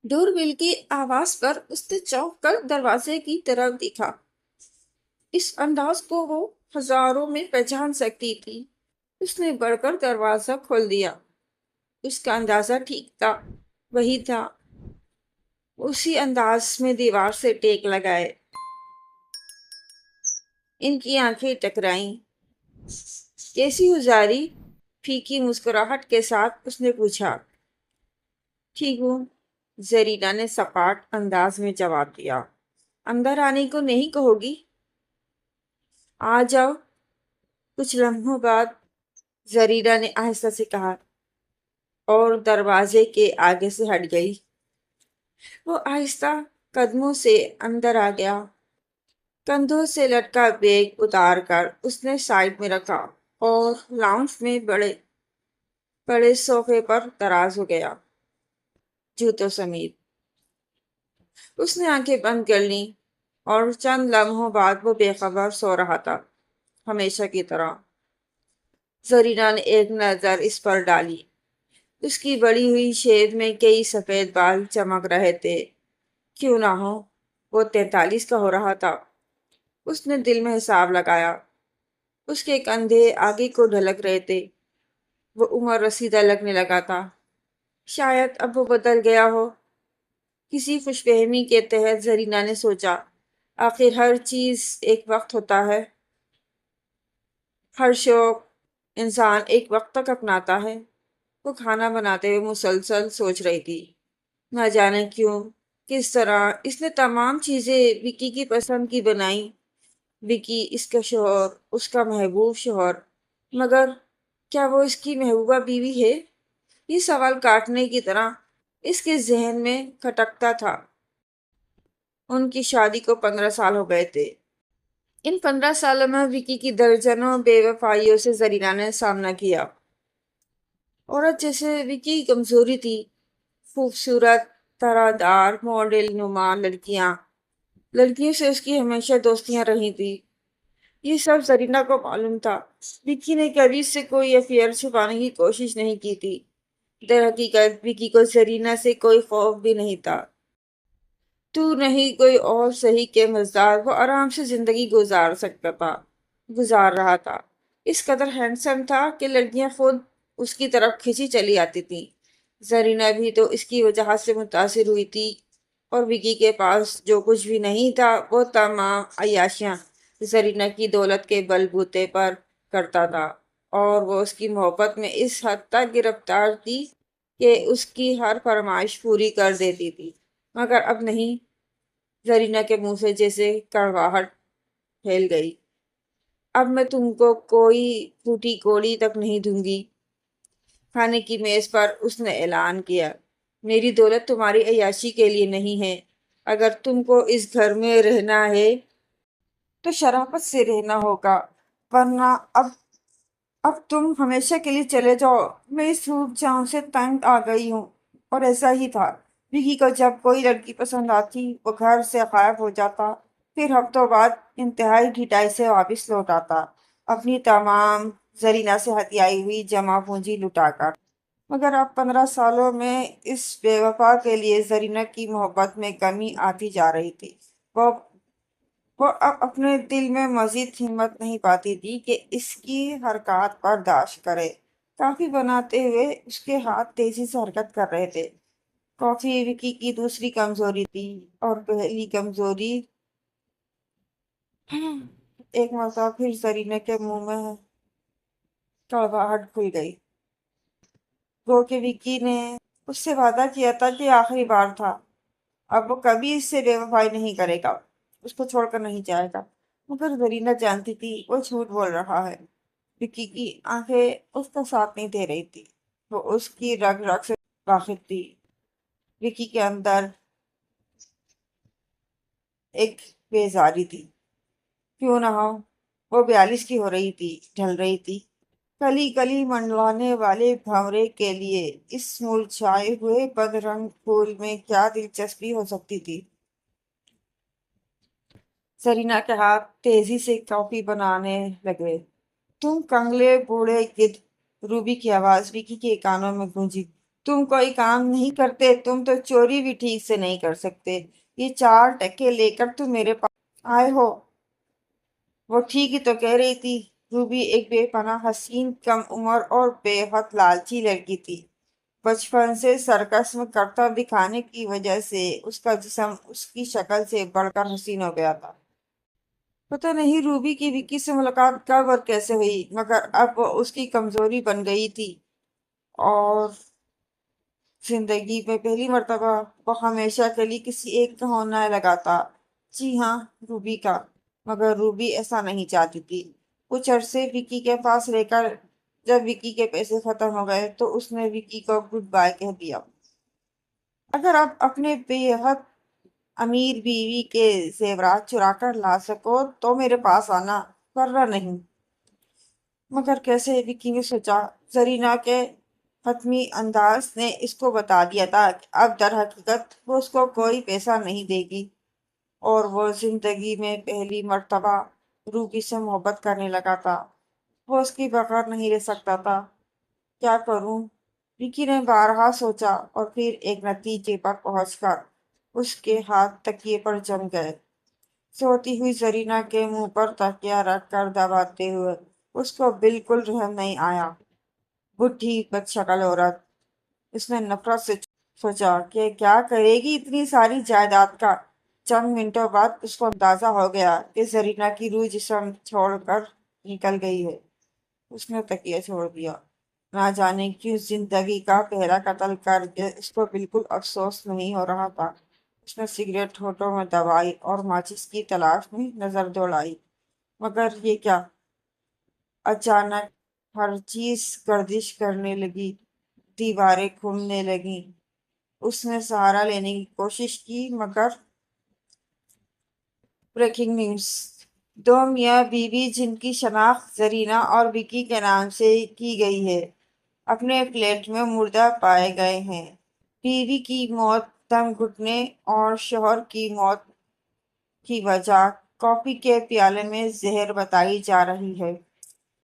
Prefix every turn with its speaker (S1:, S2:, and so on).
S1: ڈور بیل کی آواز پر اس نے چونک کر دروازے کی طرف دیکھا۔ اس انداز کو وہ ہزاروں میں پہچان سکتی تھی۔ اس نے بڑھ کر دروازہ کھول دیا۔ اس کا اندازہ ٹھیک تھا، وہی تھا، اسی انداز میں دیوار سے ٹیک لگائے۔ ان کی آنکھیں ٹکرائیں۔ کیسی ہو زاری؟ پھیکی مسکراہٹ کے ساتھ اس نے پوچھا۔ ٹھیک ہوں، زرینہ نے سپاٹ انداز میں جواب دیا۔ اندر آنے کو نہیں کہو گی؟ آ جاؤ۔ کچھ لمحوں بعد زرینہ نے آہستہ سے کہا اور دروازے کے آگے سے ہٹ گئی۔ وہ آہستہ قدموں سے اندر آ گیا۔ کندھوں سے لٹکا بیگ اتار کر اس نے سائیڈ میں رکھا اور لاؤنج میں بڑے صوفے پر دراز ہو گیا، جوتوں سمیت۔ اس نے آنکھیں بند کر لیں اور چند لمحوں بعد وہ بے خبر سو رہا تھا، ہمیشہ کی طرح۔ زرینہ نے ایک نظر اس پر ڈالی۔ اس کی بڑی ہوئی شیو میں کئی سفید بال چمک رہے تھے۔ کیوں نہ ہو، وہ 43 کا ہو رہا تھا۔ اس نے دل میں حساب لگایا۔ اس کے کندھے آگے کو ڈھلک رہے تھے۔ وہ عمر رسیدہ لگنے لگا تھا۔ شاید اب وہ بدل گیا ہو۔ کسی خوش فہمی کے تحت زرینہ نے سوچا، آخر ہر چیز ایک وقت ہوتا ہے، ہر شوق انسان ایک وقت تک اپناتا ہے۔ وہ کھانا بناتے ہوئے مسلسل سوچ رہی تھی، نہ جانے کیوں، کس طرح اس نے تمام چیزیں وکی کی پسند کی بنائی۔ وکی اس کا شوہر، اس کا محبوب شوہر، مگر کیا وہ اس کی محبوبہ بیوی ہے؟ یہ سوال کاٹنے کی طرح اس کے ذہن میں کھٹکتا تھا۔ ان کی شادی کو 15 سال ہو گئے تھے۔ ان 15 سالوں میں وکی کی درجنوں بے وفائیوں سے زرینہ نے سامنا کیا۔ عورت جیسے وکی کی کمزوری تھی۔ خوبصورت، طرح دار، ماڈل نما لڑکیوں سے اس کی ہمیشہ دوستیاں رہی تھی۔ یہ سب زرینہ کو معلوم تھا۔ وکی نے کبھی اس سے کوئی افیئر چھپانے کی کوشش نہیں کی تھی۔ در حقیقت وکی کو زرینہ سے کوئی خوف بھی نہیں تھا۔ تو نہیں کوئی اور صحیح کے مزدار وہ آرام سے زندگی گزار رہا تھا۔ اس قدر ہینڈسم تھا کہ لڑکیاں خود اس کی طرف کھینچی چلی آتی تھیں۔ زرینہ بھی تو اس کی وجہ سے متاثر ہوئی تھی، اور وکی کے پاس جو کچھ بھی نہیں تھا وہ تمام عیاشیاں زرینہ کی دولت کے بل بوتے پر کرتا تھا، اور وہ اس کی محبت میں اس حد تک گرفتار تھی کہ اس کی ہر فرمائش پوری کر دیتی تھی۔ مگر اب نہیں۔ زرینہ کے منہ سے جیسے کڑواہٹ پھیل گئی۔ اب میں تم کو کوئی ٹوٹی کوڑی تک نہیں دوں گی۔ کھانے کی میز پر اس نے اعلان کیا، میری دولت تمہاری عیاشی کے لیے نہیں ہے۔ اگر تم کو اس گھر میں رہنا ہے تو شرافت سے رہنا ہوگا، ورنہ اب تم ہمیشہ کے لیے چلے جاؤ۔ میں اس روپ جاؤں سے تنگ آ گئی ہوں۔ اور ایسا ہی تھا۔ وکی کو جب کوئی لڑکی پسند آتی وہ گھر سے غائب ہو جاتا، پھر ہفتوں بعد انتہائی ڈھٹائی سے واپس لوٹ آتا، اپنی تمام زرینہ سے ہتھیائی ہوئی جمع پونجی لٹا کر۔ مگر اب 15 سالوں میں اس بے وفا کے لیے زرینہ کی محبت میں کمی آتی جا رہی تھی۔ وہ اب اپنے دل میں مزید ہمت نہیں پاتی تھی کہ اس کی حرکات برداشت کرے۔ کافی بناتے ہوئے اس کے ہاتھ تیزی سے حرکت کر رہے تھے۔ کافی وکی کی دوسری کمزوری تھی، اور پہلی کمزوری۔ ایک مرتبہ پھر زرینہ کے منہ میں کڑواہٹ کھل گئی۔ گو کہ وکی نے اس سے وعدہ کیا تھا کہ آخری بار تھا، اب وہ کبھی اس سے بے وفائی نہیں کرے گا، اس کو چھوڑ کر نہیں جائے گا۔ مگر زرینہ جانتی تھی وہ جھوٹ بول رہا ہے۔ وکی کی آنکھیں اس کا ساتھ نہیں دے رہی تھی، وہ اس کی رگ رگ سے واقف تھی۔ وکی کے اندر ایک بیزاری تھی۔ کیوں نہ ہو، وہ 42 کی ہو رہی تھی، ڈھل رہی تھی۔ کلی کلی منڈلانے والے بھنورے کے لیے اس مرجھائے ہوئے بد رنگ پھول میں کیا دلچسپی ہو سکتی تھی؟ زرینہ کے ہاتھ تیزی سے کافی بنانے لگے۔ تم کنگلے بوڑھے گدھ، روبی کی آواز وکی کے کانوں میں گونجی۔ تم کوئی کام نہیں کرتے، تم تو چوری بھی ٹھیک سے نہیں کر سکتے، یہ 4 ٹکے لے کر تم میرے پاس آئے ہو۔ وہ ٹھیک ہی تو کہہ رہی تھی۔ روبی ایک بے پناہ حسین، کم عمر اور بے حد لالچی لڑکی تھی۔ بچپن سے سرکس میں کرتب دکھانے کی وجہ سے اس کا جسم اس کی شکل سے بڑھ کر حسین ہو گیا تھا۔ پتہ نہیں روبی کی وکی سے ملاقات کب اور کیسے ہوئی، مگر اب وہ اس کی کمزوری بن گئی تھی، اور زندگی میں پہلی مرتبہ وہ ہمیشہ کے لیے کسی ایک کا ہونا لگاتا۔ جی ہاں، روبی کا۔ مگر روبی ایسا نہیں چاہتی تھی۔ کچھ عرصے وکی کے پاس رہ کر جب وکی کے پیسے ختم ہو گئے تو اس نے وکی کو گڈ بائے کہہ دیا۔ اگر آپ اپنے بے حد امیر بیوی کے زیورات چرا کر لا سکو تو میرے پاس آنا، ورنہ نہیں۔ مگر کیسے؟ وکی نے سوچا۔ زرینہ کے حتمی انداز نے اس کو بتا دیا تھا کہ اب در حقیقت وہ اس کو کوئی پیسہ نہیں دے گی، اور وہ زندگی میں پہلی مرتبہ روبی سے محبت کرنے لگا تھا۔ وہ اس کی بغیر نہیں رہ سکتا تھا۔ کیا کروں؟ وکی نے بارہا سوچا، اور پھر ایک نتیجے پر پہنچ کر اس کے ہاتھ تکیے پر جم گئے۔ سوتی ہوئی زرینہ کے منہ پر تکیہ رکھ کر دباتے ہوئے اس کو بالکل رحم نہیں آیا۔ بڈھی بد شکل عورت! اس نے نفرت سے سوچا کہ کیا کرے گی اتنی ساری جائیداد کا۔ چند منٹوں بعد اس کو اندازہ ہو گیا کہ زرینہ کی روح جسم چھوڑ کر نکل گئی ہے۔ اس نے تکیہ چھوڑ دیا۔ نہ جانے کیوں زندگی کا پہلا قتل کر کے اس کو بالکل افسوس نہیں ہو رہا تھا۔ اس نے سگریٹ ہونٹوں میں دبائی اور ماچس کی تلاش میں نظر دوڑائی، مگر یہ کیا! اچانک ہر چیز گردش کرنے لگی، دیواریں کھلنے لگیں۔ اس نے سہارا لینے کی کوشش کی، مگر بریکنگ نیوز! دو میاں بیوی جن کی شناخت زرینہ اور وکی کے نام سے کی گئی ہے، اپنے فلیٹ میں مردہ پائے گئے ہیں۔ بیوی کی موت دم گھٹنے اور شوہر کی موت کی وجہ کافی کے پیالے میں زہر بتائی جا رہی ہے۔